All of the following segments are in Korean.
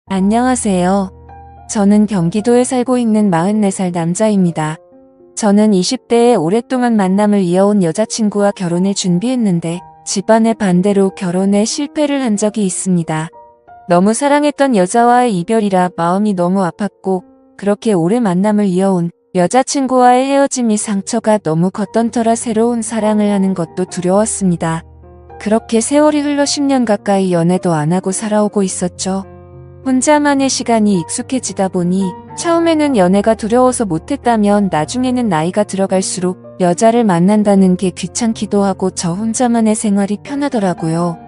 안녕하세요. 저는 경기도에 살고 있는 44살 남자입니다. 저는 20대에 오랫동안 만남을 이어온 여자친구와 결혼을 준비했는데 집안의 반대로 결혼에 실패를 한 적이 있습니다. 너무 사랑했던 여자와의 이별이라 마음이 너무 아팠고 그렇게 오래 만남을 이어온 여자친구와의 헤어짐이 상처가 너무 컸던 터라 새로운 사랑을 하는 것도 두려웠습니다. 그렇게 세월이 흘러 10년 가까이 연애도 안 하고 살아오고 있었죠. 혼자만의 시간이 익숙해지다 보니 처음에는 연애가 두려워서 못했다면 나중에는 나이가 들어갈수록 여자를 만난다는 게 귀찮기도 하고 저 혼자만의 생활이 편하더라고요.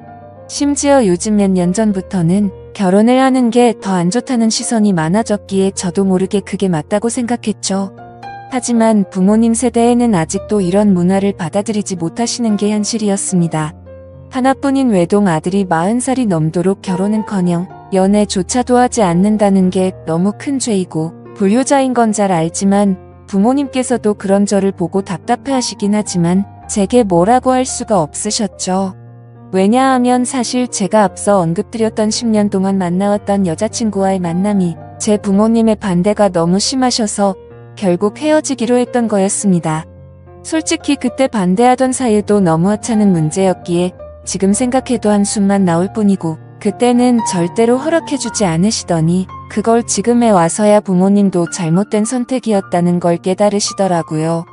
심지어 요즘 몇 년 전부터는 결혼을 하는 게 더 안 좋다는 시선이 많아졌기에 저도 모르게 그게 맞다고 생각했죠. 하지만 부모님 세대에는 아직도 이런 문화를 받아들이지 못하시는 게 현실이었습니다. 하나뿐인 외동 아들이 40살이 넘도록 결혼은커녕 연애조차도 하지 않는다는 게 너무 큰 죄이고 불효자인 건 잘 알지만 부모님께서도 그런 저를 보고 답답해하시긴 하지만 제게 뭐라고 할 수가 없으셨죠. 왜냐하면 사실 제가 앞서 언급드렸던 10년 동안 만나왔던 여자친구와의 만남이 제 부모님의 반대가 너무 심하셔서 결국 헤어지기로 했던 거였습니다. 솔직히 그때 반대하던 사유도 너무 하찮은 문제였기에 지금 생각해도 한숨만 나올 뿐이고 그때는 절대로 허락해주지 않으시더니 그걸 지금에 와서야 부모님도 잘못된 선택이었다는 걸 깨달으시더라고요.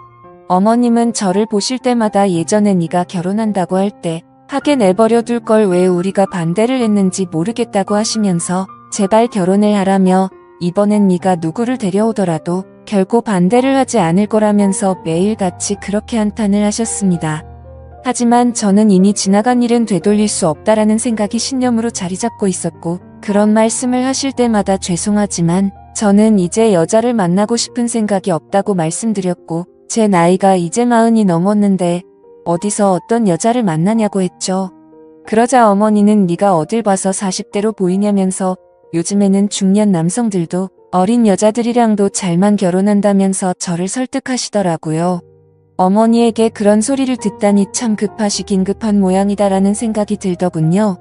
어머님은 저를 보실 때마다 예전에 네가 결혼한다고 할 때 하게 내버려 둘 걸 왜 우리가 반대를 했는지 모르겠다고 하시면서 제발 결혼을 하라며 이번엔 네가 누구를 데려오더라도 결코 반대를 하지 않을 거라면서 매일같이 그렇게 한탄을 하셨습니다. 하지만 저는 이미 지나간 일은 되돌릴 수 없다라는 생각이 신념으로 자리 잡고 있었고 그런 말씀을 하실 때마다 죄송하지만 저는 이제 여자를 만나고 싶은 생각이 없다고 말씀드렸고 제 나이가 이제 40이 넘었는데 어디서 어떤 여자를 만나냐고 했죠. 그러자 어머니는 네가 어딜 봐서 40대로 보이냐면서 요즘에는 중년 남성들도 어린 여자들이랑도 잘만 결혼한다면서 저를 설득하시더라고요. 어머니에게 그런 소리를 듣다니 참 급하시긴 급한 모양이다라는 생각이 들더군요.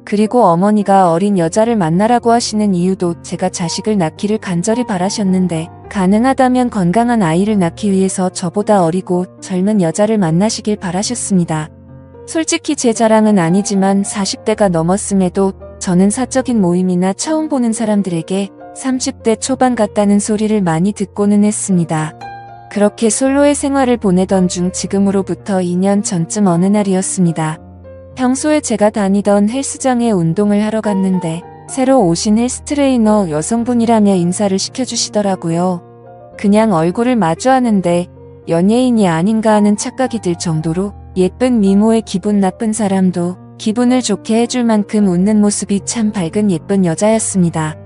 그리고 어머니가 어린 여자를 만나라고 하시는 이유도 제가 자식을 낳기를 간절히 바라셨는데 가능하다면 건강한 아이를 낳기 위해서 저보다 어리고 젊은 여자를 만나시길 바라셨습니다. 솔직히 제 자랑은 아니지만 40대가 넘었음에도 저는 사적인 모임이나 처음 보는 사람들에게 30대 초반 같다는 소리를 많이 듣고는 했습니다. 그렇게 솔로의 생활을 보내던 중 지금으로부터 2년 전쯤 어느 날이었습니다. 평소에 제가 다니던 헬스장에 운동을 하러 갔는데 새로 오신 헬스 트레이너 여성분이라며 인사를 시켜주시더라고요. 그냥 얼굴을 마주하는데 연예인이 아닌가 하는 착각이 들 정도로 예쁜 미모에 기분 나쁜 사람도 기분을 좋게 해줄 만큼 웃는 모습이 참 밝은 예쁜 여자였습니다.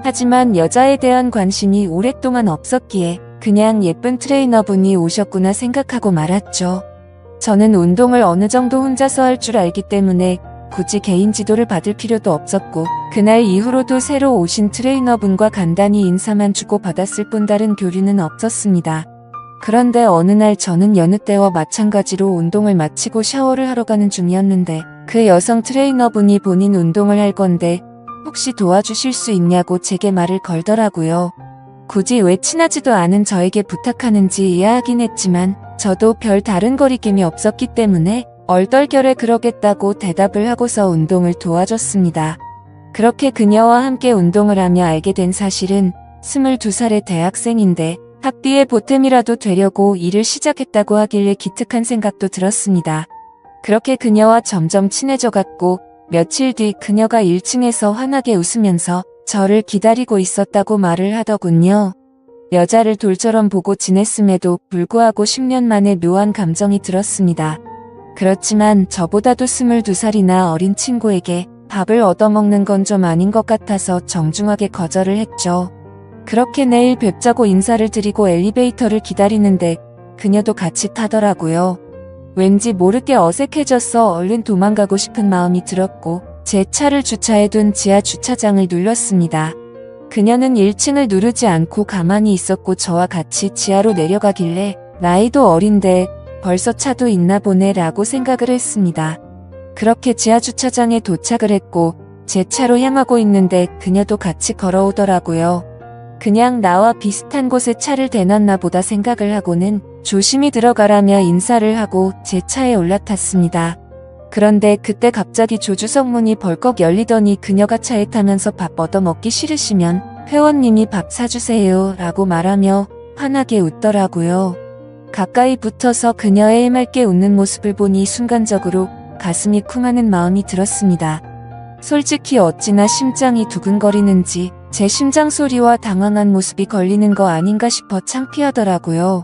하지만 여자에 대한 관심이 오랫동안 없었기에 그냥 예쁜 트레이너분이 오셨구나 생각하고 말았죠. 저는 운동을 어느 정도 혼자서 할 줄 알기 때문에 굳이 개인 지도를 받을 필요도 없었고 그날 이후로도 새로 오신 트레이너분과 간단히 인사만 주고 받았을 뿐 다른 교류는 없었습니다. 그런데 어느 날 저는 여느 때와 마찬가지로 운동을 마치고 샤워를 하러 가는 중이었는데 그 여성 트레이너분이 본인 운동을 할 건데 혹시 도와주실 수 있냐고 제게 말을 걸더라고요. 굳이 왜 친하지도 않은 저에게 부탁하는지 이해하긴 했지만 저도 별 다른 거리낌이 없었기 때문에 얼떨결에 그러겠다고 대답을 하고서 운동을 도와줬습니다. 그렇게 그녀와 함께 운동을 하며 알게 된 사실은 22살의 대학생인데 학비에 보탬이라도 되려고 일을 시작했다고 하길래 기특한 생각도 들었습니다. 그렇게 그녀와 점점 친해져갔고 며칠 뒤 그녀가 1층에서 환하게 웃으면서 저를 기다리고 있었다고 말을 하더군요. 여자를 돌처럼 보고 지냈음에도 불구하고 10년 만에 묘한 감정이 들었습니다. 그렇지만 저보다도 22살이나 어린 친구에게 밥을 얻어먹는 건 좀 아닌 것 같아서 정중하게 거절을 했죠. 그렇게 내일 뵙자고 인사를 드리고 엘리베이터를 기다리는데 그녀도 같이 타더라고요. 왠지 모르게 어색해져서 얼른 도망가고 싶은 마음이 들었고 제 차를 주차해둔 지하 주차장을 눌렀습니다. 그녀는 1층을 누르지 않고 가만히 있었고 저와 같이 지하로 내려가길래 나이도 어린데 벌써 차도 있나 보네 라고 생각을 했습니다. 그렇게 지하 주차장에 도착을 했고 제 차로 향하고 있는데 그녀도 같이 걸어오더라고요. 그냥 나와 비슷한 곳에 차를 대놨나 보다 생각을 하고는 조심히 들어가라며 인사를 하고 제 차에 올라탔습니다. 그런데 그때 갑자기 조주석 문이 벌컥 열리더니 그녀가 차에 타면서 밥 얻어먹기 싫으시면 회원님이 밥 사주세요 라고 말하며 환하게 웃더라고요. 가까이 붙어서 그녀의 해맑게 웃는 모습을 보니 순간적으로 가슴이 쿵 하는 마음이 들었습니다. 솔직히 어찌나 심장이 두근거리는지 제 심장 소리와 당황한 모습이 걸리는 거 아닌가 싶어 창피하더라고요.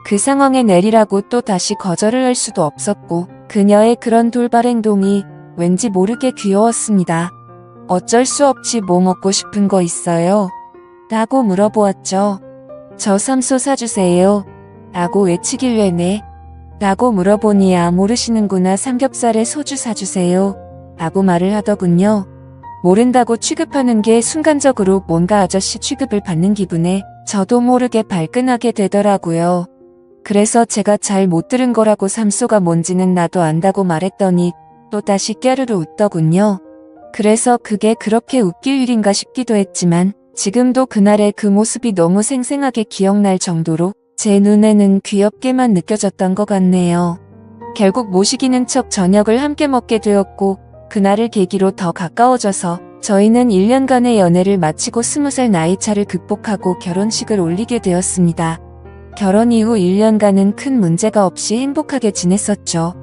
그 상황에 내리라고 또 다시 거절을 할 수도 없었고 그녀의 그런 돌발 행동이 왠지 모르게 귀여웠습니다. 어쩔 수 없이 뭐 먹고 싶은 거 있어요? 라고 물어보았죠. 저 삼소 사주세요. 라고 외치길래 네. 라고 물어보니 아 모르시는구나 삼겹살에 소주 사주세요. 라고 말을 하더군요. 모른다고 취급하는 게 순간적으로 뭔가 아저씨 취급을 받는 기분에 저도 모르게 발끈하게 되더라고요. 그래서 제가 잘 못 들은 거라고 삼소가 뭔지는 나도 안다고 말했더니 또다시 깨르르 웃더군요. 그래서 그게 그렇게 웃길 일인가 싶기도 했지만 지금도 그날의 그 모습이 너무 생생하게 기억날 정도로 제 눈에는 귀엽게만 느껴졌던 것 같네요. 결국 모시기는 척 저녁을 함께 먹게 되었고 그날을 계기로 더 가까워져서 저희는 1년간의 연애를 마치고 20살 나이차를 극복하고 결혼식을 올리게 되었습니다. 결혼 이후 1년간은 큰 문제가 없이 행복하게 지냈었죠.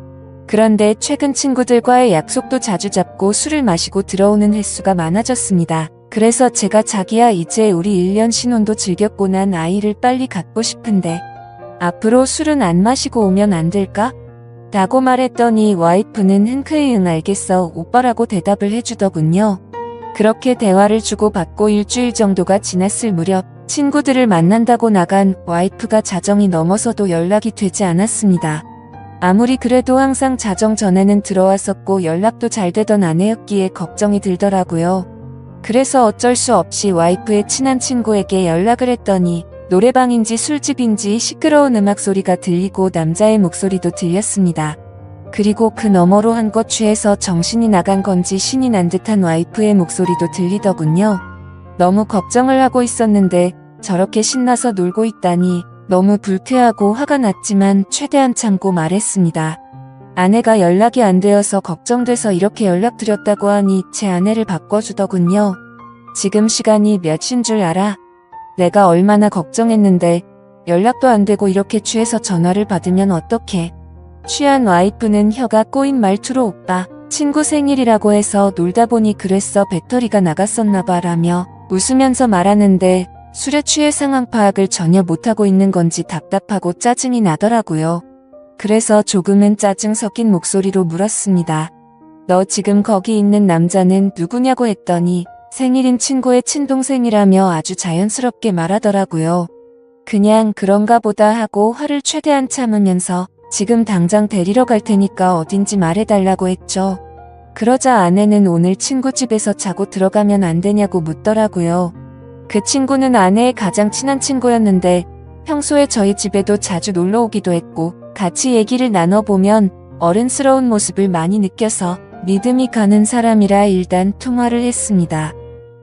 그런데 최근 친구들과의 약속도 자주 잡고 술을 마시고 들어오는 횟수가 많아졌습니다. 그래서 제가 자기야 이제 우리 1년 신혼도 즐겼고 난 아이를 빨리 갖고 싶은데 앞으로 술은 안 마시고 오면 안 될까? 라고 말했더니 와이프는 흔쾌히 응 알겠어 오빠라고 대답을 해주더군요. 그렇게 대화를 주고받고 일주일 정도가 지났을 무렵 친구들을 만난다고 나간 와이프가 자정이 넘어서도 연락이 되지 않았습니다. 아무리 그래도 항상 자정 전에는 들어왔었고 연락도 잘 되던 아내였기에 걱정이 들더라고요. 그래서 어쩔 수 없이 와이프의 친한 친구에게 연락을 했더니 노래방인지 술집인지 시끄러운 음악 소리가 들리고 남자의 목소리도 들렸습니다. 그리고 그 너머로 한껏 취해서 정신이 나간 건지 신이 난 듯한 와이프의 목소리도 들리더군요. 너무 걱정을 하고 있었는데 저렇게 신나서 놀고 있다니 너무 불쾌하고 화가 났지만 최대한 참고 말했습니다. 아내가 연락이 안 되어서 걱정돼서 이렇게 연락드렸다고 하니 제 아내를 바꿔주더군요. 지금 시간이 몇 시인 줄 알아? 내가 얼마나 걱정했는데 연락도 안 되고 이렇게 취해서 전화를 받으면 어떡해. 취한 와이프는 혀가 꼬인 말투로 오빠 친구 생일이라고 해서 놀다 보니 그랬어 배터리가 나갔었나봐 라며 웃으면서 말하는데 술에 취해 상황 파악을 전혀 못하고 있는 건지 답답하고 짜증이 나더라고요. 그래서 조금은 짜증 섞인 목소리로 물었습니다. 너 지금 거기 있는 남자는 누구냐고 했더니 생일인 친구의 친동생이라며 아주 자연스럽게 말하더라고요. 그냥 그런가 보다 하고 화를 최대한 참으면서 지금 당장 데리러 갈 테니까 어딘지 말해달라고 했죠. 그러자 아내는 오늘 친구 집에서 자고 들어가면 안 되냐고 묻더라고요. 그 친구는 아내의 가장 친한 친구였는데 평소에 저희 집에도 자주 놀러 오기도 했고 같이 얘기를 나눠보면 어른스러운 모습을 많이 느껴서 믿음이 가는 사람이라 일단 통화를 했습니다.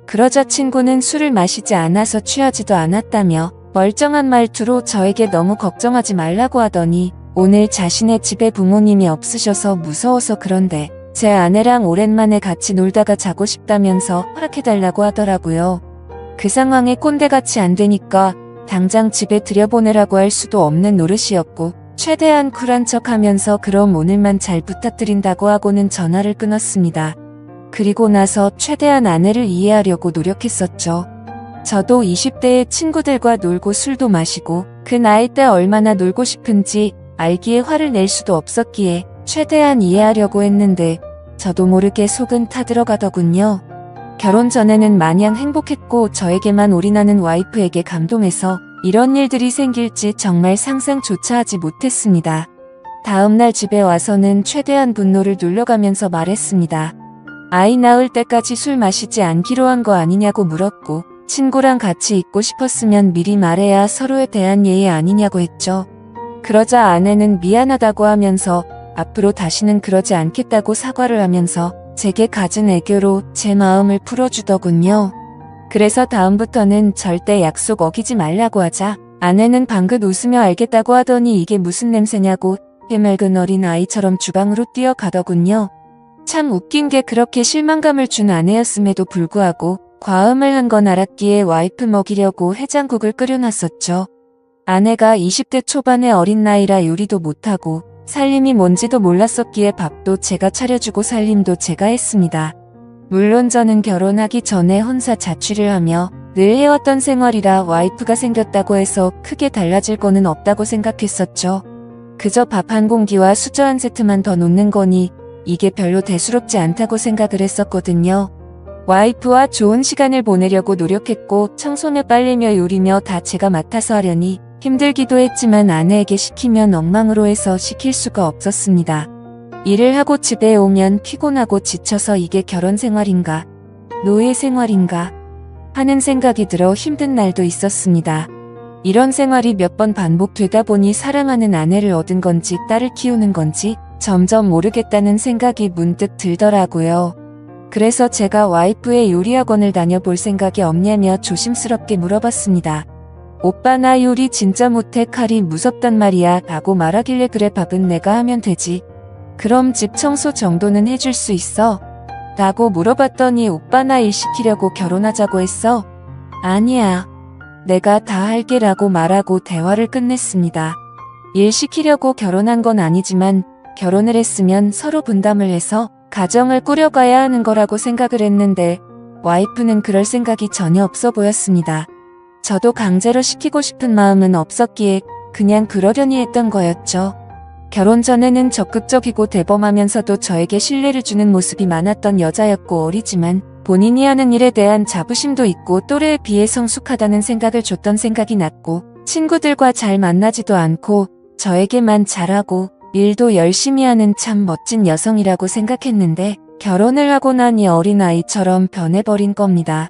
그러자 친구는 술을 마시지 않아서 취하지도 않았다며 멀쩡한 말투로 저에게 너무 걱정하지 말라고 하더니 오늘 자신의 집에 부모님이 없으셔서 무서워서 그런데 제 아내랑 오랜만에 같이 놀다가 자고 싶다면서 허락해달라고 하더라고요. 그 상황에 꼰대같이 안 되니까 당장 집에 들여보내라고 할 수도 없는 노릇이었고 최대한 쿨한 척하면서 그럼 오늘만 잘 부탁드린다고 하고는 전화를 끊었습니다. 그리고 나서 최대한 아내를 이해하려고 노력했었죠. 저도 20대의 친구들과 놀고 술도 마시고 그 나이 때 얼마나 놀고 싶은지 알기에 화를 낼 수도 없었기에 최대한 이해하려고 했는데 저도 모르게 속은 타들어가더군요. 결혼 전에는 마냥 행복했고 저에게만 올인하는 와이프에게 감동해서 이런 일들이 생길지 정말 상상조차 하지 못했습니다. 다음날 집에 와서는 최대한 분노를 눌러가면서 말했습니다. 아이 낳을 때까지 술 마시지 않기로 한 거 아니냐고 물었고 친구랑 같이 있고 싶었으면 미리 말해야 서로에 대한 예의 아니냐고 했죠. 그러자 아내는 미안하다고 하면서 앞으로 다시는 그러지 않겠다고 사과를 하면서 제게 갖은 애교로 제 마음을 풀어주더군요. 그래서 다음부터는 절대 약속 어기지 말라고 하자 아내는 방긋 웃으며 알겠다고 하더니 이게 무슨 냄새냐고 해맑은 어린 아이처럼 주방으로 뛰어가더군요. 참 웃긴 게 그렇게 실망감을 준 아내였음에도 불구하고 과음을 한 건 알았기에 와이프 먹이려고 해장국을 끓여놨었죠. 아내가 20대 초반의 어린 나이라 요리도 못하고 살림이 뭔지도 몰랐었기에 밥도 제가 차려주고 살림도 제가 했습니다. 물론 저는 결혼하기 전에 혼자 자취를 하며 늘 해왔던 생활이라 와이프가 생겼다고 해서 크게 달라질 거는 없다고 생각했었죠. 그저 밥 한 공기와 수저 한 세트만 더 놓는 거니 이게 별로 대수롭지 않다고 생각을 했었거든요. 와이프와 좋은 시간을 보내려고 노력했고 청소며 빨래며 요리며 다 제가 맡아서 하려니 힘들기도 했지만 아내에게 시키면 엉망으로 해서 시킬 수가 없었습니다. 일을 하고 집에 오면 피곤하고 지쳐서 이게 결혼 생활인가, 노예 생활인가 하는 생각이 들어 힘든 날도 있었습니다. 이런 생활이 몇 번 반복되다 보니 사랑하는 아내를 얻은 건지 딸을 키우는 건지 점점 모르겠다는 생각이 문득 들더라고요. 그래서 제가 와이프의 요리학원을 다녀볼 생각이 없냐며 조심스럽게 물어봤습니다. 오빠 나 요리 진짜 못해 칼이 무섭단 말이야 라고 말하길래 그래 밥은 내가 하면 되지. 그럼 집 청소 정도는 해줄 수 있어? 라고 물어봤더니 오빠 나 일 시키려고 결혼하자고 했어? 아니야. 내가 다 할게 라고 말하고 대화를 끝냈습니다. 일 시키려고 결혼한 건 아니지만 결혼을 했으면 서로 분담을 해서 가정을 꾸려가야 하는 거라고 생각을 했는데 와이프는 그럴 생각이 전혀 없어 보였습니다. 저도 강제로 시키고 싶은 마음은 없었기에 그냥 그러려니 했던 거였죠. 결혼 전에는 적극적이고 대범하면서도 저에게 신뢰를 주는 모습이 많았던 여자였고 어리지만 본인이 하는 일에 대한 자부심도 있고 또래에 비해 성숙하다는 생각을 줬던 생각이 났고 친구들과 잘 만나지도 않고 저에게만 잘하고 일도 열심히 하는 참 멋진 여성이라고 생각했는데 결혼을 하고 나니 어린아이처럼 변해버린 겁니다.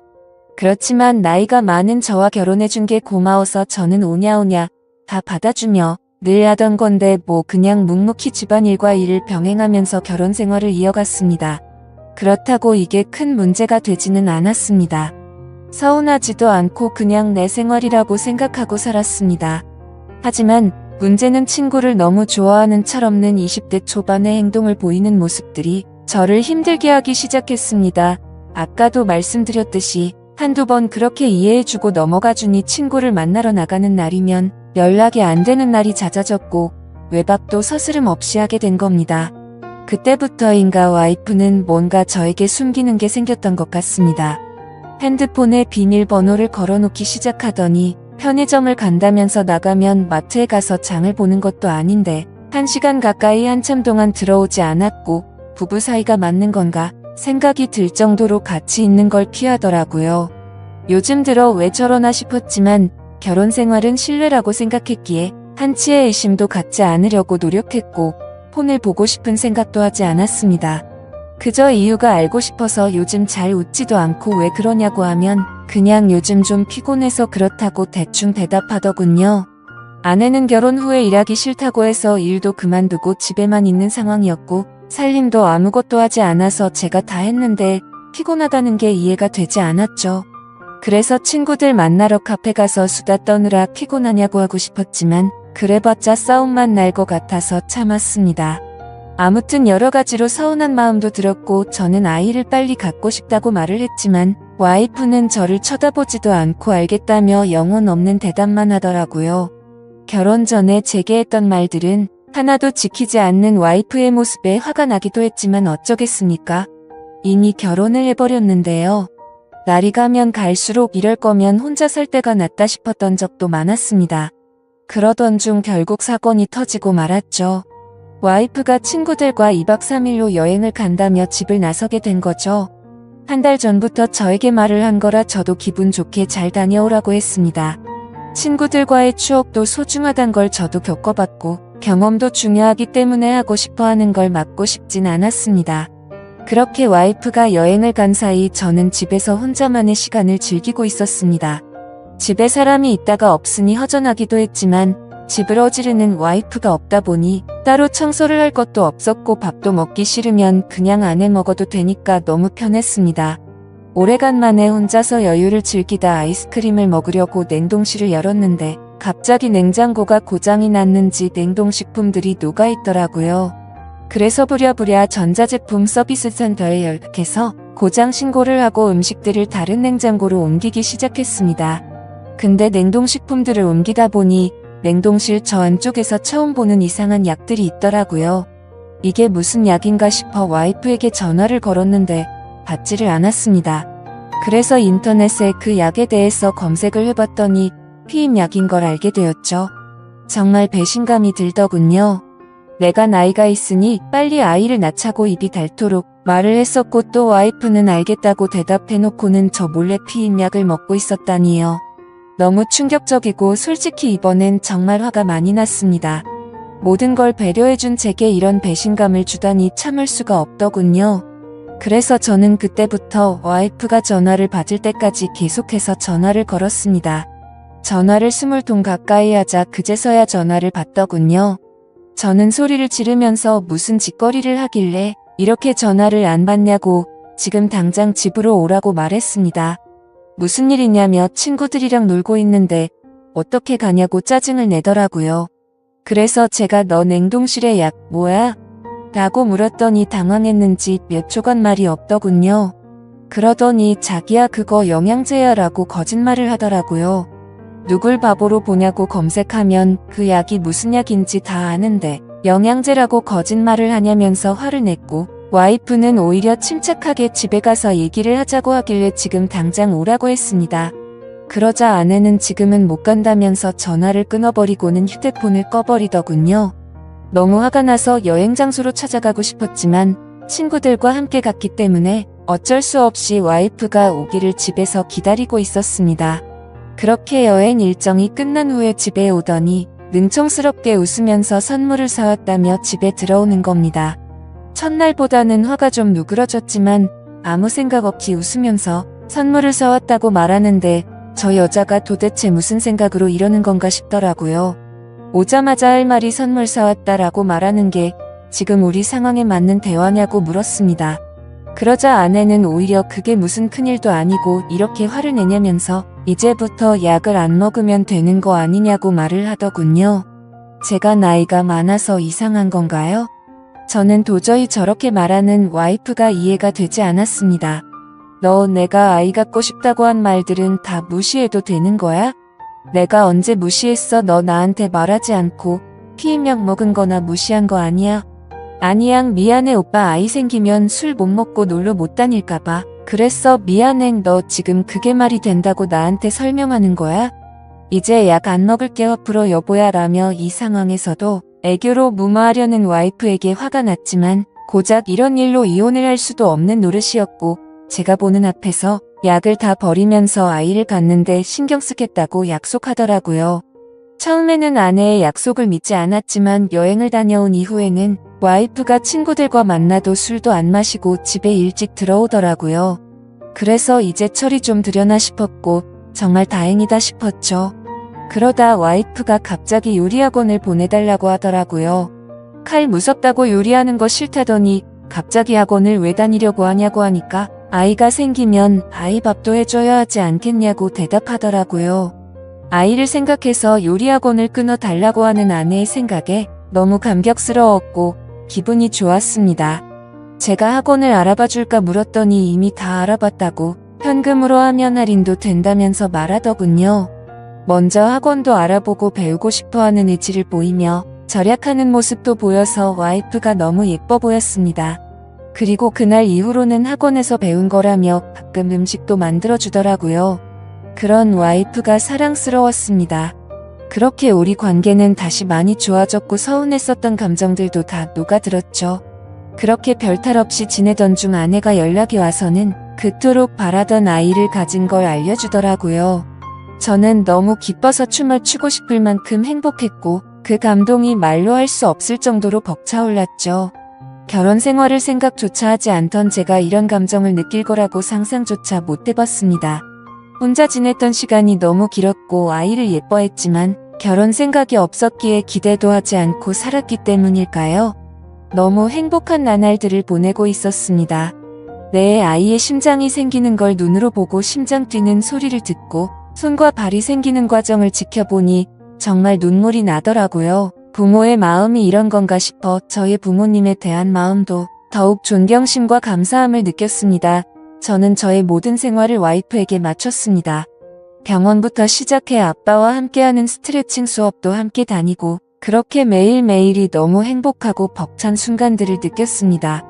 그렇지만 나이가 많은 저와 결혼해준 게 고마워서 저는 오냐오냐 다 받아주며 늘 하던 건데 뭐 그냥 묵묵히 집안일과 일을 병행하면서 결혼 생활을 이어갔습니다. 그렇다고 이게 큰 문제가 되지는 않았습니다. 서운하지도 않고 그냥 내 생활이라고 생각하고 살았습니다. 하지만 문제는 친구를 너무 좋아하는 철없는 20대 초반의 행동을 보이는 모습들이 저를 힘들게 하기 시작했습니다. 아까도 말씀드렸듯이 한두 번 그렇게 이해해주고 넘어가주니 친구를 만나러 나가는 날이면 연락이 안 되는 날이 잦아졌고 외박도 서스름 없이 하게 된 겁니다. 그때부터인가 와이프는 뭔가 저에게 숨기는 게 생겼던 것 같습니다. 핸드폰에 비밀번호를 걸어놓기 시작하더니 편의점을 간다면서 나가면 마트에 가서 장을 보는 것도 아닌데 1시간 가까이 한참 동안 들어오지 않았고 부부 사이가 맞는 건가 생각이 들 정도로 같이 있는 걸 피하더라고요. 요즘 들어 왜 저러나 싶었지만 결혼 생활은 신뢰라고 생각했기에 한치의 의심도 갖지 않으려고 노력했고 폰을 보고 싶은 생각도 하지 않았습니다. 그저 이유가 알고 싶어서 요즘 잘 웃지도 않고 왜 그러냐고 하면 그냥 요즘 좀 피곤해서 그렇다고 대충 대답하더군요. 아내는 결혼 후에 일하기 싫다고 해서 일도 그만두고 집에만 있는 상황이었고 살림도 아무것도 하지 않아서 제가 다 했는데 피곤하다는 게 이해가 되지 않았죠. 그래서 친구들 만나러 카페 가서 수다 떠느라 피곤하냐고 하고 싶었지만 그래봤자 싸움만 날 것 같아서 참았습니다. 아무튼 여러 가지로 서운한 마음도 들었고 저는 아이를 빨리 갖고 싶다고 말을 했지만 와이프는 저를 쳐다보지도 않고 알겠다며 영혼 없는 대답만 하더라고요. 결혼 전에 제게 했던 말들은 하나도 지키지 않는 와이프의 모습에 화가 나기도 했지만 어쩌겠습니까? 이미 결혼을 해버렸는데요. 날이 가면 갈수록 이럴 거면 혼자 살 때가 낫다 싶었던 적도 많았습니다. 그러던 중 결국 사건이 터지고 말았죠. 와이프가 친구들과 2박 3일로 여행을 간다며 집을 나서게 된 거죠. 한 달 전부터 저에게 말을 한 거라 저도 기분 좋게 잘 다녀오라고 했습니다. 친구들과의 추억도 소중하단 걸 저도 겪어봤고 경험도 중요하기 때문에 하고 싶어 하는 걸 막고 싶진 않았습니다. 그렇게 와이프가 여행을 간 사이 저는 집에서 혼자만의 시간을 즐기고 있었습니다. 집에 사람이 있다가 없으니 허전하기도 했지만 집을 어지르는 와이프가 없다 보니 따로 청소를 할 것도 없었고 밥도 먹기 싫으면 그냥 안 해 먹어도 되니까 너무 편했습니다. 오래간만에 혼자서 여유를 즐기다 아이스크림을 먹으려고 냉동실을 열었는데 갑자기 냉장고가 고장이 났는지 냉동식품들이 녹아있더라고요. 그래서 부랴부랴 전자제품 서비스 센터에 연락해서 고장 신고를 하고 음식들을 다른 냉장고로 옮기기 시작했습니다. 근데 냉동식품들을 옮기다 보니 냉동실 저 안쪽에서 처음 보는 이상한 약들이 있더라고요. 이게 무슨 약인가 싶어 와이프에게 전화를 걸었는데 받지를 않았습니다. 그래서 인터넷에 그 약에 대해서 검색을 해봤더니 피임약인 걸 알게 되었죠. 정말 배신감이 들더군요. 내가 나이가 있으니 빨리 아이를 낳자고 입이 닳도록 말을 했었고 또 와이프는 알겠다고 대답해놓고는 저 몰래 피임약을 먹고 있었다니요. 너무 충격적이고 솔직히 이번엔 정말 화가 많이 났습니다. 모든 걸 배려해준 제게 이런 배신감을 주다니 참을 수가 없더군요. 그래서 저는 그때부터 와이프가 전화를 받을 때까지 계속해서 전화를 걸었습니다. 전화를 20통 가까이 하자 그제서야 전화를 받더군요. 저는 소리를 지르면서 무슨 짓거리를 하길래 이렇게 전화를 안 받냐고 지금 당장 집으로 오라고 말했습니다. 무슨 일이냐며 친구들이랑 놀고 있는데 어떻게 가냐고 짜증을 내더라고요. 그래서 제가 너 냉동실에 약 뭐야? 라고 물었더니 당황했는지 몇 초간 말이 없더군요. 그러더니 자기야 그거 영양제야 라고 거짓말을 하더라고요. 누굴 바보로 보냐고 검색하면 그 약이 무슨 약인지 다 아는데 영양제라고 거짓말을 하냐면서 화를 냈고 와이프는 오히려 침착하게 집에 가서 얘기를 하자고 하길래 지금 당장 오라고 했습니다. 그러자 아내는 지금은 못 간다면서 전화를 끊어버리고는 휴대폰을 꺼버리더군요. 너무 화가 나서 여행 장소로 찾아가고 싶었지만 친구들과 함께 갔기 때문에 어쩔 수 없이 와이프가 오기를 집에서 기다리고 있었습니다. 그렇게 여행 일정이 끝난 후에 집에 오더니 능청스럽게 웃으면서 선물을 사왔다며 집에 들어오는 겁니다. 첫날보다는 화가 좀 누그러졌지만 아무 생각 없이 웃으면서 선물을 사왔다고 말하는데 저 여자가 도대체 무슨 생각으로 이러는 건가 싶더라고요. 오자마자 할 말이 선물 사왔다라고 말하는 게 지금 우리 상황에 맞는 대화냐고 물었습니다. 그러자 아내는 오히려 그게 무슨 큰일도 아니고 이렇게 화를 내냐면서 이제부터 약을 안 먹으면 되는 거 아니냐고 말을 하더군요. 제가 나이가 많아서 이상한 건가요? 저는 도저히 저렇게 말하는 와이프가 이해가 되지 않았습니다. 너 내가 아이 갖고 싶다고 한 말들은 다 무시해도 되는 거야? 내가 언제 무시했어? 너 나한테 말하지 않고 피임약 먹은 거나 무시한 거 아니야? 아니야 미안해 오빠 아이 생기면 술 못 먹고 놀러 못 다닐까봐 그랬어 미안해 너 지금 그게 말이 된다고 나한테 설명하는 거야? 이제 약 안 먹을게 앞으로 여보야 라며 이 상황에서도 애교로 무마하려는 와이프에게 화가 났지만 고작 이런 일로 이혼을 할 수도 없는 노릇이었고 제가 보는 앞에서 약을 다 버리면서 아이를 갖는데 신경 쓰겠다고 약속하더라고요. 처음에는 아내의 약속을 믿지 않았지만 여행을 다녀온 이후에는 와이프가 친구들과 만나도 술도 안 마시고 집에 일찍 들어오더라고요. 그래서 이제 철이 좀 들여나 싶었고 정말 다행이다 싶었죠. 그러다 와이프가 갑자기 요리학원을 보내달라고 하더라고요. 칼 무섭다고 요리하는 거 싫다더니 갑자기 학원을 왜 다니려고 하냐고 하니까 아이가 생기면 아이 밥도 해줘야 하지 않겠냐고 대답하더라고요. 아이를 생각해서 요리학원을 끊어달라고 하는 아내의 생각에 너무 감격스러웠고 기분이 좋았습니다. 제가 학원을 알아봐줄까 물었더니 이미 다 알아봤다고 현금으로 하면 할인도 된다면서 말하더군요. 먼저 학원도 알아보고 배우고 싶어하는 의지를 보이며 절약하는 모습도 보여서 와이프가 너무 예뻐 보였습니다. 그리고 그날 이후로는 학원에서 배운 거라며 가끔 음식도 만들어주더라고요. 그런 와이프가 사랑스러웠습니다. 그렇게 우리 관계는 다시 많이 좋아졌고 서운했었던 감정들도 다 녹아들었죠. 그렇게 별탈 없이 지내던 중 아내가 연락이 와서는 그토록 바라던 아이를 가진 걸 알려주더라고요. 저는 너무 기뻐서 춤을 추고 싶을 만큼 행복했고 그 감동이 말로 할 수 없을 정도로 벅차올랐죠. 결혼 생활을 생각조차 하지 않던 제가 이런 감정을 느낄 거라고 상상조차 못 해봤습니다. 혼자 지냈던 시간이 너무 길었고 아이를 예뻐했지만 결혼 생각이 없었기에 기대도 하지 않고 살았기 때문일까요? 너무 행복한 나날들을 보내고 있었습니다. 내 아이의 심장이 생기는 걸 눈으로 보고 심장 뛰는 소리를 듣고 손과 발이 생기는 과정을 지켜보니 정말 눈물이 나더라고요. 부모의 마음이 이런 건가 싶어 저희 부모님에 대한 마음도 더욱 존경심과 감사함을 느꼈습니다. 저는 저의 모든 생활을 와이프에게 마쳤습니다. 병원부터 시작해 아빠와 함께하는 스트레칭 수업도 함께 다니고 그렇게 매일매일이 너무 행복하고 벅찬 순간들을 느꼈습니다.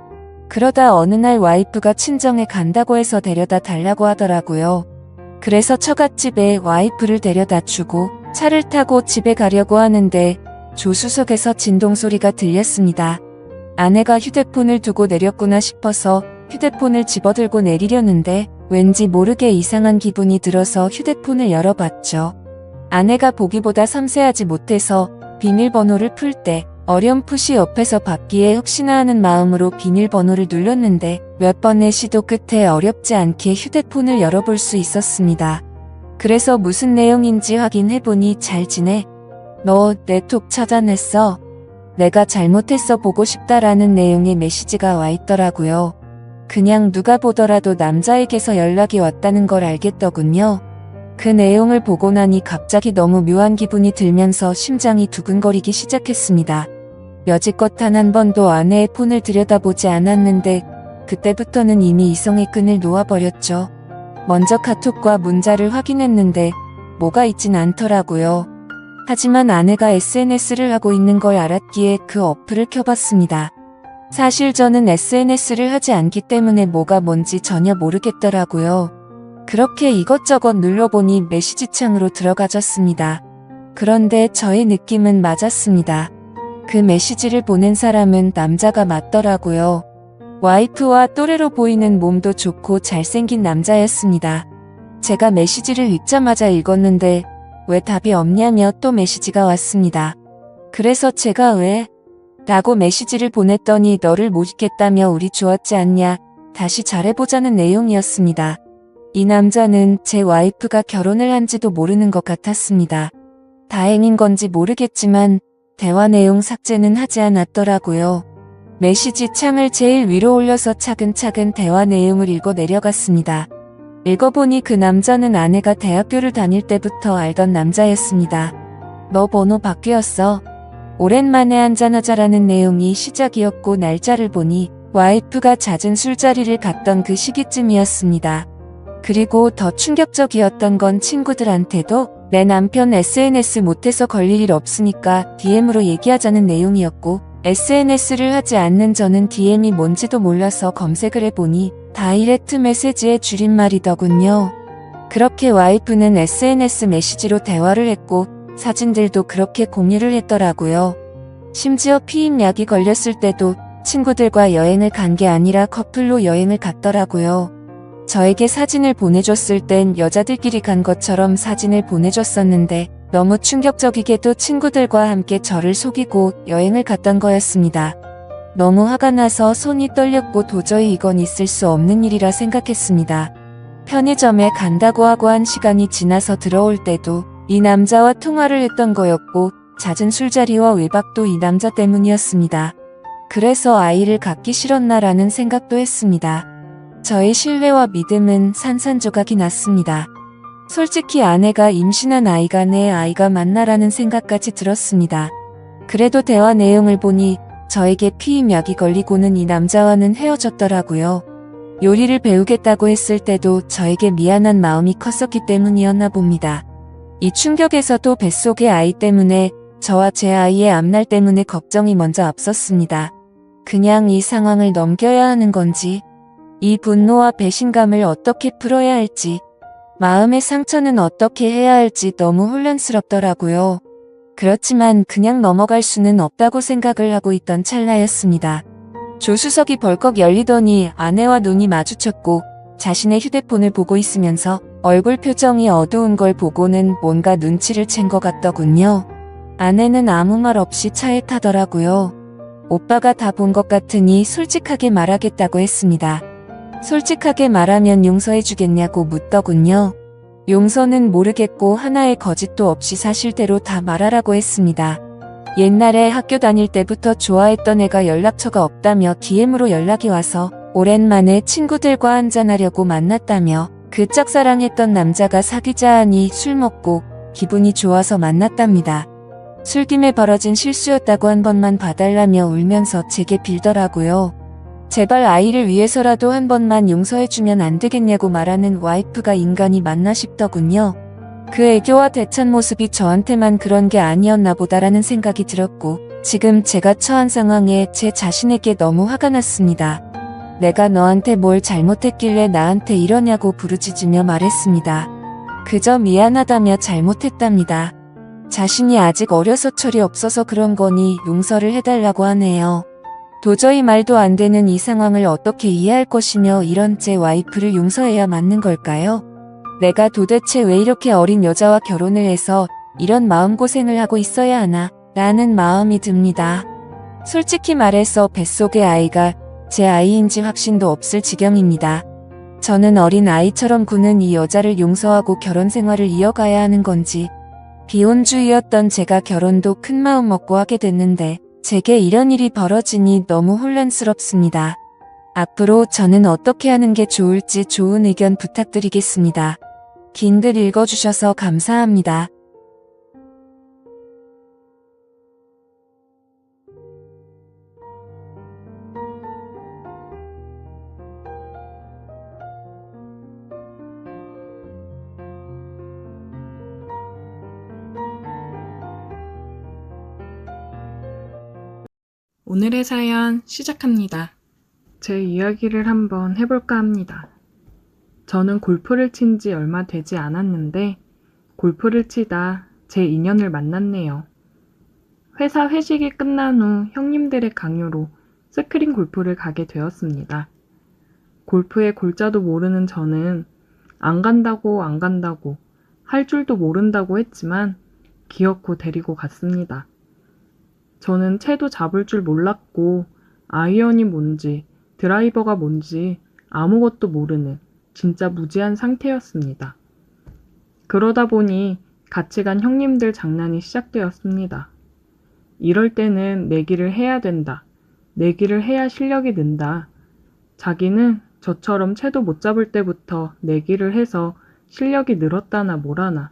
그러다 어느 날 와이프가 친정에 간다고 해서 데려다 달라고 하더라고요. 그래서 처갓집에 와이프를 데려다 주고 차를 타고 집에 가려고 하는데 조수석에서 진동 소리가 들렸습니다. 아내가 휴대폰을 두고 내렸구나 싶어서 휴대폰을 집어들고 내리려는데 왠지 모르게 이상한 기분이 들어서 휴대폰을 열어봤죠. 아내가 보기보다 섬세하지 못해서 비밀번호를 풀 때 어렴풋이 옆에서 받기에 혹시나 하는 마음으로 비밀번호를 눌렀는데 몇 번의 시도 끝에 어렵지 않게 휴대폰을 열어볼 수 있었습니다. 그래서 무슨 내용인지 확인해보니 잘 지내? 너 내 톡 차단했어? 내가 잘못했어 보고 싶다라는 내용의 메시지가 와 있더라고요. 그냥 누가 보더라도 남자에게서 연락이 왔다는 걸 알겠더군요. 그 내용을 보고 나니 갑자기 너무 묘한 기분이 들면서 심장이 두근거리기 시작했습니다. 여지껏 단 한 번도 아내의 폰을 들여다보지 않았는데 그때부터는 이미 이성의 끈을 놓아버렸죠. 먼저 카톡과 문자를 확인했는데 뭐가 있진 않더라고요. 하지만 아내가 SNS를 하고 있는 걸 알았기에 그 어플을 켜봤습니다. 사실 저는 SNS를 하지 않기 때문에 뭐가 뭔지 전혀 모르겠더라고요. 그렇게 이것저것 눌러보니 메시지 창으로 들어가졌습니다. 그런데 저의 느낌은 맞았습니다. 그 메시지를 보낸 사람은 남자가 맞더라고요. 와이프와 또래로 보이는 몸도 좋고 잘생긴 남자였습니다. 제가 메시지를 읽자마자 읽었는데 왜 답이 없냐며 또 메시지가 왔습니다. 그래서 제가 왜? 라고 메시지를 보냈더니 너를 못 잊겠다며 우리 좋았지 않냐? 다시 잘해보자는 내용이었습니다. 이 남자는 제 와이프가 결혼을 한지도 모르는 것 같았습니다. 다행인 건지 모르겠지만 대화 내용 삭제는 하지 않았더라고요. 메시지 창을 제일 위로 올려서 차근차근 대화 내용을 읽어 내려갔습니다. 읽어보니 그 남자는 아내가 대학교를 다닐 때부터 알던 남자였습니다. 너 번호 바뀌었어. 오랜만에 한잔하자라는 내용이 시작이었고 날짜를 보니 와이프가 잦은 술자리를 갔던 그 시기쯤이었습니다. 그리고 더 충격적이었던 건 친구들한테도 내 남편 SNS 못해서 걸릴 일 없으니까 DM으로 얘기하자는 내용이었고 SNS를 하지 않는 저는 DM이 뭔지도 몰라서 검색을 해보니 다이렉트 메시지의 줄임말이더군요. 그렇게 와이프는 SNS 메시지로 대화를 했고 사진들도 그렇게 공유를 했더라고요. 심지어 피임약이 걸렸을 때도 친구들과 여행을 간 게 아니라 커플로 여행을 갔더라고요. 저에게 사진을 보내줬을 땐 여자들끼리 간 것처럼 사진을 보내줬었는데 너무 충격적이게도 친구들과 함께 저를 속이고 여행을 갔던 거였습니다. 너무 화가 나서 손이 떨렸고 도저히 이건 있을 수 없는 일이라 생각했습니다. 편의점에 간다고 하고 한 시간이 지나서 들어올 때도 이 남자와 통화를 했던 거였고 잦은 술자리와 외박도 이 남자 때문이었습니다. 그래서 아이를 갖기 싫었나라는 생각도 했습니다. 저의 신뢰와 믿음은 산산조각이 났습니다. 솔직히 아내가 임신한 아이가 내 아이가 맞나라는 생각까지 들었습니다. 그래도 대화 내용을 보니 저에게 피임약이 걸리고는 이 남자와는 헤어졌더라고요. 요리를 배우겠다고 했을 때도 저에게 미안한 마음이 컸었기 때문이었나 봅니다. 이 충격에서도 뱃속의 아이 때문에 저와 제 아이의 앞날 때문에 걱정이 먼저 앞섰습니다. 그냥 이 상황을 넘겨야 하는 건지, 이 분노와 배신감을 어떻게 풀어야 할지, 마음의 상처는 어떻게 해야 할지 너무 혼란스럽더라고요. 그렇지만 그냥 넘어갈 수는 없다고 생각을 하고 있던 찰나였습니다. 조수석이 벌컥 열리더니 아내와 눈이 마주쳤고 자신의 휴대폰을 보고 있으면서 얼굴 표정이 어두운 걸 보고는 뭔가 눈치를 챈 것 같더군요. 아내는 아무 말 없이 차에 타더라고요. 오빠가 다 본 것 같으니 솔직하게 말하겠다고 했습니다. 솔직하게 말하면 용서해주겠냐고 묻더군요. 용서는 모르겠고 하나의 거짓도 없이 사실대로 다 말하라고 했습니다. 옛날에 학교 다닐 때부터 좋아했던 애가 연락처가 없다며 DM으로 연락이 와서 오랜만에 친구들과 한잔하려고 만났다며 그 짝사랑했던 남자가 사귀자 하니 술 먹고 기분이 좋아서 만났답니다. 술김에 벌어진 실수였다고 한 번만 봐달라며 울면서 제게 빌더라고요. 제발 아이를 위해서라도 한 번만 용서해주면 안 되겠냐고 말하는 와이프가 인간이 맞나 싶더군요. 그 애교와 대찬 모습이 저한테만 그런 게 아니었나 보다라는 생각이 들었고 지금 제가 처한 상황에 제 자신에게 너무 화가 났습니다. 내가 너한테 뭘 잘못했길래 나한테 이러냐고 부르짖으며 말했습니다. 그저 미안하다며 잘못했답니다. 자신이 아직 어려서 철이 없어서 그런 거니 용서를 해달라고 하네요. 도저히 말도 안 되는 이 상황을 어떻게 이해할 것이며 이런 제 와이프를 용서해야 맞는 걸까요? 내가 도대체 왜 이렇게 어린 여자와 결혼을 해서 이런 마음고생을 하고 있어야 하나 라는 마음이 듭니다. 솔직히 말해서 뱃속의 아이가 제 아이인지 확신도 없을 지경입니다. 저는 어린 아이처럼 구는 이 여자를 용서하고 결혼 생활을 이어가야 하는 건지 비혼주의였던 제가 결혼도 큰 마음 먹고 하게 됐는데 제게 이런 일이 벌어지니 너무 혼란스럽습니다. 앞으로 저는 어떻게 하는 게 좋을지 좋은 의견 부탁드리겠습니다. 긴 글 읽어주셔서 감사합니다. 오늘의 사연 시작합니다. 제 이야기를 한번 해볼까 합니다. 저는 골프를 친 지 얼마 되지 않았는데 골프를 치다 제 인연을 만났네요. 회사 회식이 끝난 후 형님들의 강요로 스크린 골프를 가게 되었습니다. 골프의 골자도 모르는 저는 안 간다고 할 줄도 모른다고 했지만 기어코 데리고 갔습니다. 저는 채도 잡을 줄 몰랐고 아이언이 뭔지 드라이버가 뭔지 아무것도 모르는 진짜 무지한 상태였습니다. 그러다 보니 같이 간 형님들 장난이 시작되었습니다. 이럴 때는 내기를 해야 된다. 내기를 해야 실력이 는다. 자기는 저처럼 채도 못 잡을 때부터 내기를 해서 실력이 늘었다나 뭐라나.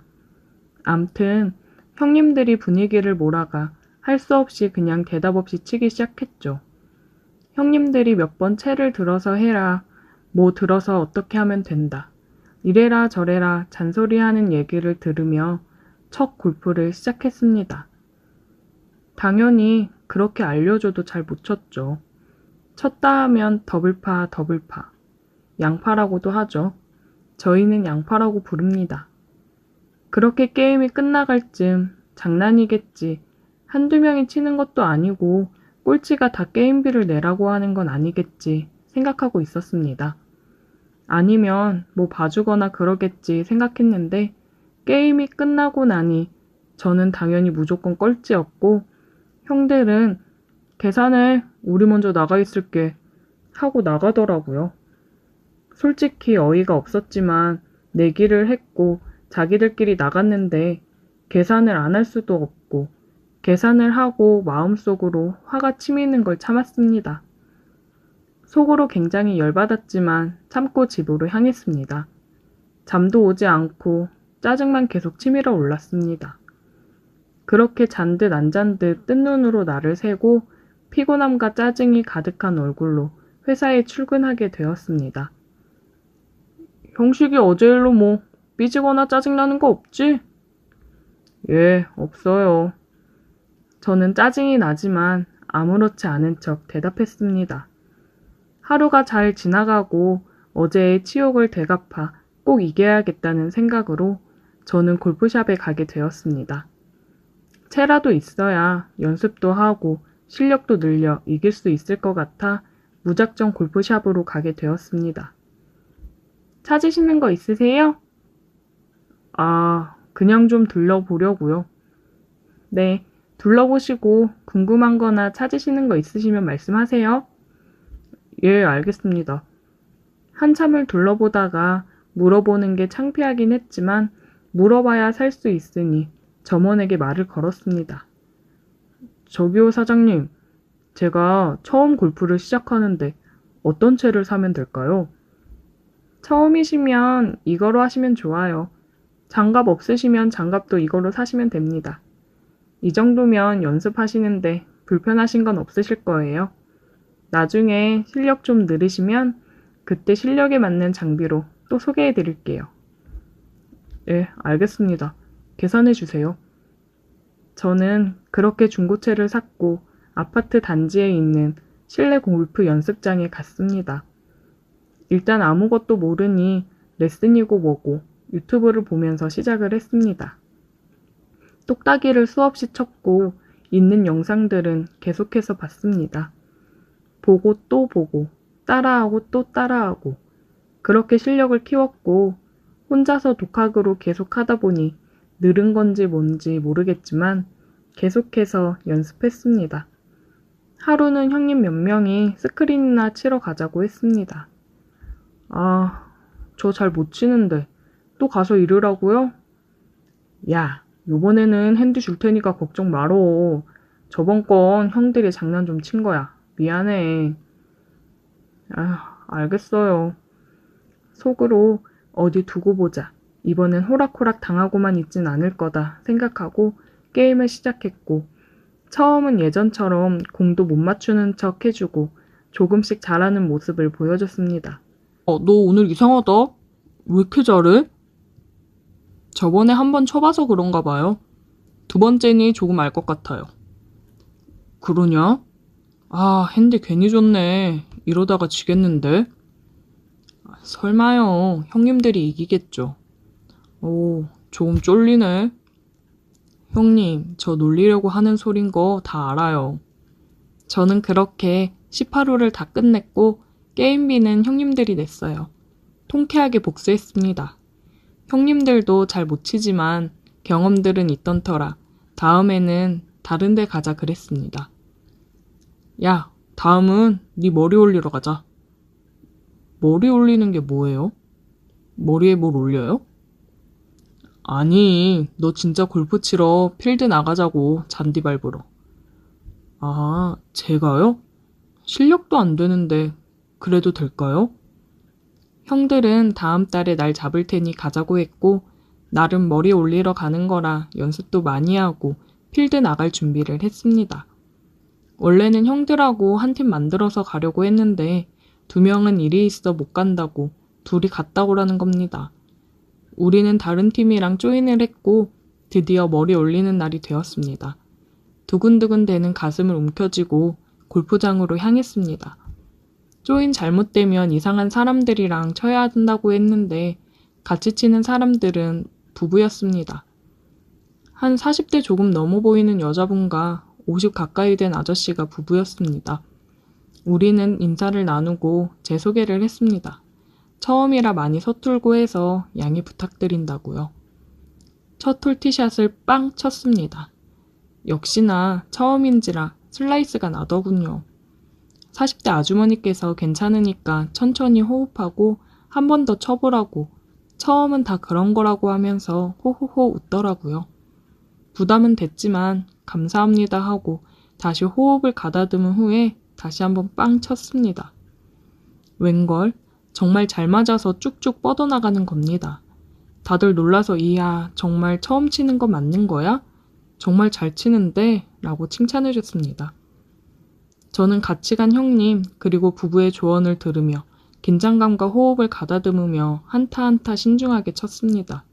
암튼 형님들이 분위기를 몰아가 할 수 없이 그냥 대답 없이 치기 시작했죠. 형님들이 몇 번 채를 들어서 해라, 뭐 들어서 어떻게 하면 된다. 이래라 저래라 잔소리하는 얘기를 들으며 첫 골프를 시작했습니다. 당연히 그렇게 알려줘도 잘 못 쳤죠. 쳤다 하면 더블파, 양파라고도 하죠. 저희는 양파라고 부릅니다. 그렇게 게임이 끝나갈 쯤 장난이겠지. 한두 명이 치는 것도 아니고 꼴찌가 다 게임비를 내라고 하는 건 아니겠지 생각하고 있었습니다. 아니면 뭐 봐주거나 그러겠지 생각했는데 게임이 끝나고 나니 저는 당연히 무조건 꼴찌였고 형들은 계산해, 우리 먼저 나가 있을게 하고 나가더라고요. 솔직히 어이가 없었지만 내기를 했고 자기들끼리 나갔는데 계산을 안 할 수도 없고 계산을 하고 마음속으로 화가 치미는 걸 참았습니다. 속으로 굉장히 열받았지만 참고 집으로 향했습니다. 잠도 오지 않고 짜증만 계속 치밀어 올랐습니다. 그렇게 잔 듯 안 잔 듯 뜬 눈으로 나를 새고 피곤함과 짜증이 가득한 얼굴로 회사에 출근하게 되었습니다. 형식이 어제 일로 뭐 삐지거나 짜증나는 거 없지? 예, 없어요. 저는 짜증이 나지만 아무렇지 않은 척 대답했습니다. 하루가 잘 지나가고 어제의 치욕을 되갚아 꼭 이겨야겠다는 생각으로 저는 골프샵에 가게 되었습니다. 채라도 있어야 연습도 하고 실력도 늘려 이길 수 있을 것 같아 무작정 골프샵으로 가게 되었습니다. 찾으시는 거 있으세요? 그냥 좀 둘러보려고요. 네, 둘러보시고 궁금한 거나 찾으시는 거 있으시면 말씀하세요. 예, 알겠습니다. 한참을 둘러보다가 물어보는 게 창피하긴 했지만 물어봐야 살 수 있으니 점원에게 말을 걸었습니다. 저기요 사장님, 제가 처음 골프를 시작하는데 어떤 채를 사면 될까요? 처음이시면 이거로 하시면 좋아요. 장갑 없으시면 장갑도 이거로 사시면 됩니다. 이 정도면 연습하시는데 불편하신 건 없으실 거예요. 나중에 실력 좀 늘으시면 그때 실력에 맞는 장비로 또 소개해 드릴게요. 예, 알겠습니다. 계산해 주세요. 저는 그렇게 중고차를 샀고 아파트 단지에 있는 실내 골프 연습장에 갔습니다. 일단 아무것도 모르니 레슨이고 뭐고 유튜브를 보면서 시작을 했습니다. 똑딱이를 수없이 쳤고 있는 영상들은 계속해서 봤습니다. 보고 또 보고 따라하고 또 따라하고 그렇게 실력을 키웠고 혼자서 독학으로 계속 하다 보니 늘은 건지 뭔지 모르겠지만 계속해서 연습했습니다. 하루는 형님 몇 명이 스크린이나 치러 가자고 했습니다. 아, 저 잘 못 치는데 또 가서 이러라고요? 야, 요번에는 핸디 줄 테니까 걱정 말어. 저번 건 형들이 장난 좀 친 거야. 미안해. 아, 알겠어요. 속으로 어디 두고 보자. 이번엔 호락호락 당하고만 있진 않을 거다 생각하고 게임을 시작했고 처음은 예전처럼 공도 못 맞추는 척 해주고 조금씩 잘하는 모습을 보여줬습니다. 너 오늘 이상하다. 왜 이렇게 잘해? 저번에 한 번 쳐봐서 그런가 봐요. 두 번째니 조금 알 것 같아요. 그러냐? 아, 핸디 괜히 줬네. 이러다가 지겠는데? 설마요. 형님들이 이기겠죠. 오, 조금 쫄리네. 형님, 저 놀리려고 하는 소린 거 다 알아요. 저는 그렇게 18호를 다 끝냈고 게임비는 형님들이 냈어요. 통쾌하게 복수했습니다. 형님들도 잘 못 치지만 경험들은 있던 터라 다음에는 다른 데 가자 그랬습니다. 야, 다음은 네 머리 올리러 가자. 머리 올리는 게 뭐예요? 머리에 뭘 올려요? 아니, 너 진짜 골프 치러 필드 나가자고, 잔디 밟으러. 아, 제가요? 실력도 안 되는데 그래도 될까요? 형들은 다음 달에 날 잡을 테니 가자고 했고 나름 머리 올리러 가는 거라 연습도 많이 하고 필드 나갈 준비를 했습니다. 원래는 형들하고 한 팀 만들어서 가려고 했는데 2명은 일이 있어 못 간다고 둘이 갔다 오라는 겁니다. 우리는 다른 팀이랑 조인을 했고 드디어 머리 올리는 날이 되었습니다. 두근두근 대는 가슴을 움켜쥐고 골프장으로 향했습니다. 조인 잘못되면 이상한 사람들이랑 쳐야 한다고 했는데 같이 치는 사람들은 부부였습니다. 한 40대 조금 넘어 보이는 여자분과 50 가까이 된 아저씨가 부부였습니다. 우리는 인사를 나누고 제 소개를 했습니다. 처음이라 많이 서툴고 해서 양해 부탁드린다고요. 첫 홀티샷을 빵 쳤습니다. 역시나 처음인지라 슬라이스가 나더군요. 40대 아주머니께서 괜찮으니까 천천히 호흡하고 한 번 더 쳐보라고 처음은 다 그런 거라고 하면서 호호호 웃더라고요. 부담은 됐지만 감사합니다 하고 다시 호흡을 가다듬은 후에 다시 한번 빵 쳤습니다. 웬걸 정말 잘 맞아서 쭉쭉 뻗어나가는 겁니다. 다들 놀라서 이야 정말 처음 치는 거 맞는 거야? 정말 잘 치는데? 라고 칭찬해 줬습니다. 저는 같이 간 형님 그리고 부부의 조언을 들으며 긴장감과 호흡을 가다듬으며 한타 한타 신중하게 쳤습니다.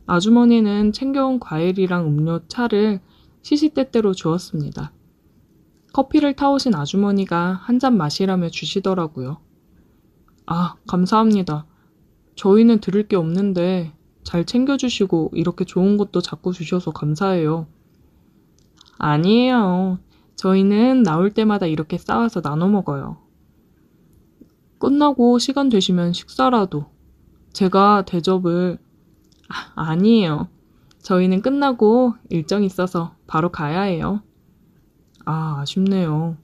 아주머니는 챙겨온 과일이랑 음료 차를 시시때때로 주었습니다. 커피를 타오신 아주머니가 한 잔 마시라며 주시더라고요. 아, 감사합니다. 저희는 드릴 게 없는데 잘 챙겨주시고 이렇게 좋은 것도 자꾸 주셔서 감사해요. 아니에요. 저희는 나올 때마다 이렇게 싸와서 나눠 먹어요. 끝나고 시간 되시면 식사라도. 제가 대접을... 아니에요. 저희는 끝나고 일정 있어서 바로 가야 해요. 아, 아쉽네요.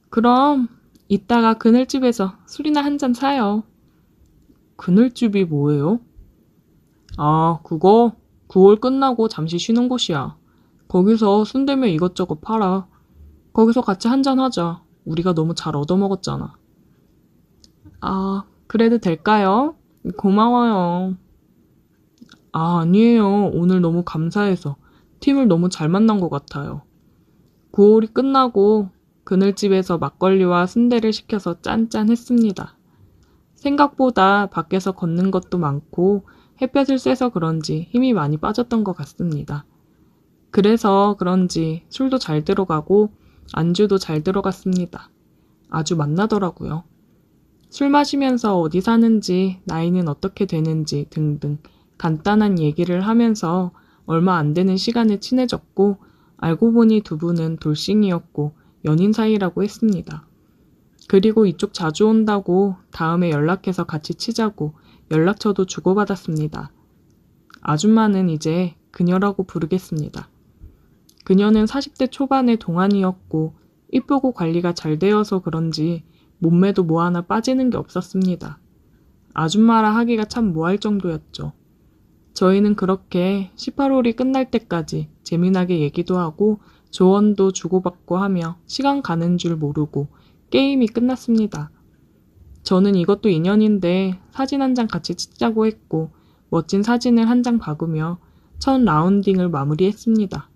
그럼 이따가 그늘집에서 술이나 한 잔 사요. 그늘집이 뭐예요? 아, 그거 9월 끝나고 잠시 쉬는 곳이야. 거기서 순대며 이것저것 팔아. 거기서 같이 한잔 하자. 우리가 너무 잘 얻어먹었잖아. 아, 그래도 될까요? 고마워요. 아, 아니에요. 오늘 너무 감사해서 팀을 너무 잘 만난 것 같아요. 9월이 끝나고 그늘집에서 막걸리와 순대를 시켜서 짠짠했습니다. 생각보다 밖에서 걷는 것도 많고 햇볕을 쐬서 그런지 힘이 많이 빠졌던 것 같습니다. 그래서 그런지 술도 잘 들어가고 안주도 잘 들어갔습니다. 아주 맛나더라고요. 술 마시면서 어디 사는지, 나이는 어떻게 되는지 등등 간단한 얘기를 하면서 얼마 안 되는 시간에 친해졌고 알고 보니 두 분은 돌싱이었고 연인 사이라고 했습니다. 그리고 이쪽 자주 온다고 다음에 연락해서 같이 치자고 연락처도 주고받았습니다. 아줌마는 이제 그녀라고 부르겠습니다. 그녀는 40대 초반의 동안이었고 이쁘고 관리가 잘 되어서 그런지 몸매도 뭐 하나 빠지는 게 없었습니다. 아줌마라 하기가 참 뭐할 정도였죠. 저희는 그렇게 18홀이 끝날 때까지 재미나게 얘기도 하고 조언도 주고받고 하며 시간 가는 줄 모르고 게임이 끝났습니다. 저는 이것도 인연인데 사진 한 장 같이 찍자고 했고 멋진 사진을 한 장 박으며 첫 라운딩을 마무리했습니다.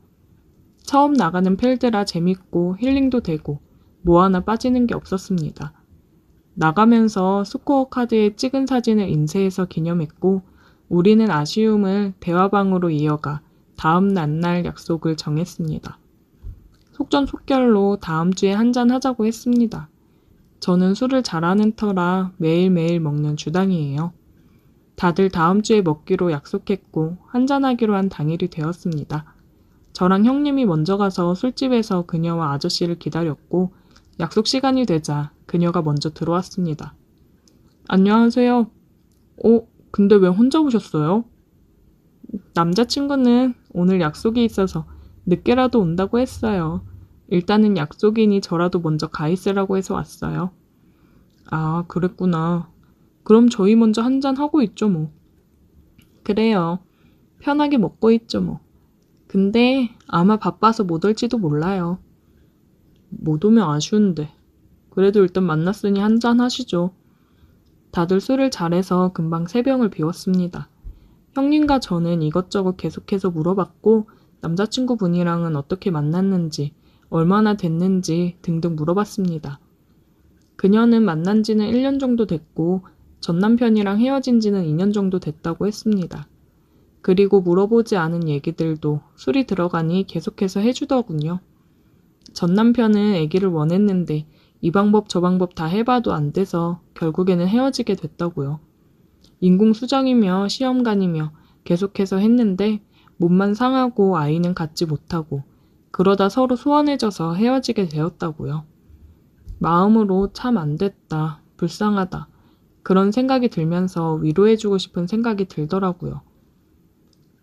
처음 나가는 필드라 재밌고 힐링도 되고 뭐 하나 빠지는 게 없었습니다. 나가면서 스코어 카드에 찍은 사진을 인쇄해서 기념했고 우리는 아쉬움을 대화방으로 이어가 다음 날 약속을 정했습니다. 속전속결로 다음 주에 한잔 하자고 했습니다. 저는 술을 잘하는 터라 매일매일 먹는 주당이에요. 다들 다음 주에 먹기로 약속했고 한잔하기로 한 당일이 되었습니다. 저랑 형님이 먼저 가서 술집에서 그녀와 아저씨를 기다렸고 약속 시간이 되자 그녀가 먼저 들어왔습니다. 안녕하세요. 근데 왜 혼자 오셨어요? 남자친구는 오늘 약속이 있어서 늦게라도 온다고 했어요. 일단은 약속이니 저라도 먼저 가 있으라고 해서 왔어요. 아, 그랬구나. 그럼 저희 먼저 한잔 하고 있죠, 뭐. 그래요. 편하게 먹고 있죠, 뭐. 근데 아마 바빠서 못 올지도 몰라요. 못 오면 아쉬운데. 그래도 일단 만났으니 한잔 하시죠. 다들 술을 잘해서 금방 세 병을 비웠습니다. 형님과 저는 이것저것 계속해서 물어봤고 남자친구분이랑은 어떻게 만났는지, 얼마나 됐는지 등등 물어봤습니다. 그녀는 만난 지는 1년 정도 됐고 전 남편이랑 헤어진 지는 2년 정도 됐다고 했습니다. 그리고 물어보지 않은 얘기들도 술이 들어가니 계속해서 해주더군요. 전 남편은 아기를 원했는데 이 방법 저 방법 다 해봐도 안 돼서 결국에는 헤어지게 됐다고요. 인공수정이며 시험관이며 계속해서 했는데 몸만 상하고 아이는 갖지 못하고 그러다 서로 소원해져서 헤어지게 되었다고요. 마음으로 참 안 됐다, 불쌍하다 그런 생각이 들면서 위로해주고 싶은 생각이 들더라고요.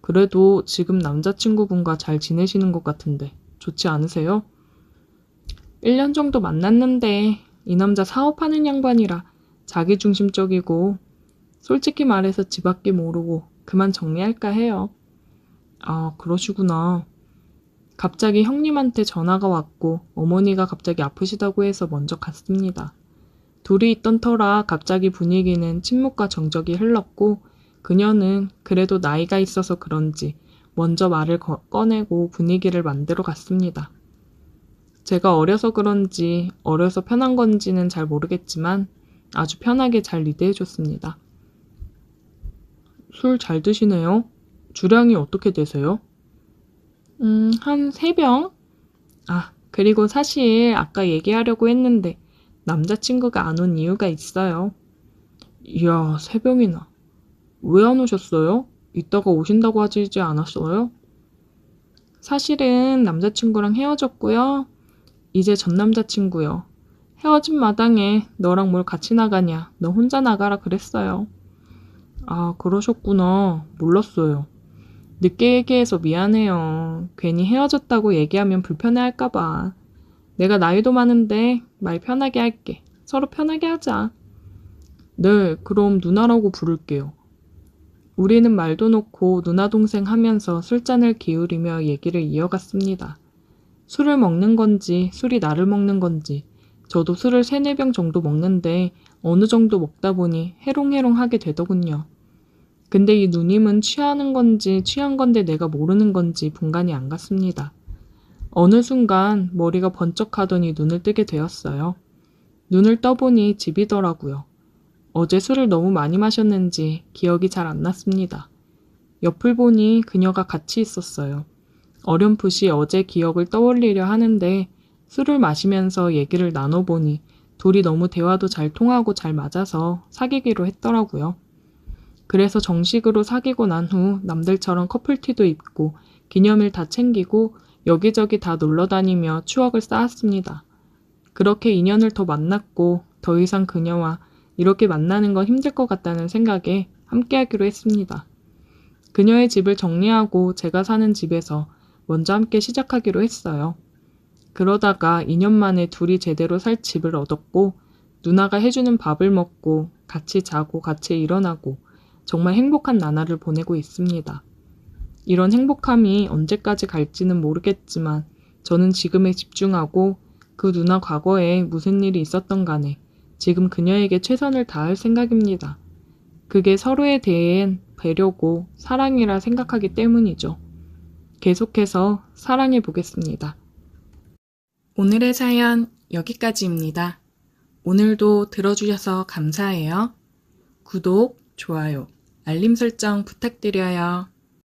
그래도 지금 남자친구분과 잘 지내시는 것 같은데 좋지 않으세요? 1년 정도 만났는데 이 남자 사업하는 양반이라 자기중심적이고 솔직히 말해서 지 밖에 모르고 그만 정리할까 해요. 아, 그러시구나. 갑자기 형님한테 전화가 왔고 어머니가 갑자기 아프시다고 해서 먼저 갔습니다. 둘이 있던 터라 갑자기 분위기는 침묵과 정적이 흘렀고 그녀는 그래도 나이가 있어서 그런지 먼저 말을 꺼내고 분위기를 만들어 갔습니다. 제가 어려서 그런지 어려서 편한 건지는 잘 모르겠지만 아주 편하게 잘 리드해줬습니다. 술 잘 드시네요. 주량이 어떻게 되세요? 한 3병? 아, 그리고 사실 아까 얘기하려고 했는데 남자친구가 안 온 이유가 있어요. 이야, 3병이나. 왜 안 오셨어요? 이따가 오신다고 하지 않았어요? 사실은 남자친구랑 헤어졌고요. 이제 전 남자친구요. 헤어진 마당에 너랑 뭘 같이 나가냐, 너 혼자 나가라 그랬어요. 아, 그러셨구나. 몰랐어요. 늦게 얘기해서 미안해요. 괜히 헤어졌다고 얘기하면 불편해할까봐. 내가 나이도 많은데 말 편하게 할게. 서로 편하게 하자. 네, 그럼 누나라고 부를게요. 우리는 말도 놓고 누나 동생 하면서 술잔을 기울이며 얘기를 이어갔습니다. 술을 먹는 건지 술이 나를 먹는 건지 저도 술을 3-4병 정도 먹는데 어느 정도 먹다 보니 해롱해롱하게 되더군요. 근데 이 누님은 취하는 건지 취한 건데 내가 모르는 건지 분간이 안 갔습니다. 어느 순간 머리가 번쩍하더니 눈을 뜨게 되었어요. 눈을 떠보니 집이더라고요. 어제 술을 너무 많이 마셨는지 기억이 잘 안 났습니다. 옆을 보니 그녀가 같이 있었어요. 어렴풋이 어제 기억을 떠올리려 하는데 술을 마시면서 얘기를 나눠보니 둘이 너무 대화도 잘 통하고 잘 맞아서 사귀기로 했더라고요. 그래서 정식으로 사귀고 난 후 남들처럼 커플티도 입고 기념일 다 챙기고 여기저기 다 놀러 다니며 추억을 쌓았습니다. 그렇게 인연을 더 만났고 더 이상 그녀와 이렇게 만나는 건 힘들 것 같다는 생각에 함께하기로 했습니다. 그녀의 집을 정리하고 제가 사는 집에서 먼저 함께 시작하기로 했어요. 그러다가 2년 만에 둘이 제대로 살 집을 얻었고 누나가 해주는 밥을 먹고 같이 자고 같이 일어나고 정말 행복한 나날을 보내고 있습니다. 이런 행복함이 언제까지 갈지는 모르겠지만 저는 지금에 집중하고 그 누나 과거에 무슨 일이 있었던 간에 지금 그녀에게 최선을 다할 생각입니다. 그게 서로에 대한 배려고 사랑이라 생각하기 때문이죠. 계속해서 사랑해 보겠습니다. 오늘의 사연 여기까지입니다. 오늘도 들어주셔서 감사해요. 구독, 좋아요, 알림 설정 부탁드려요.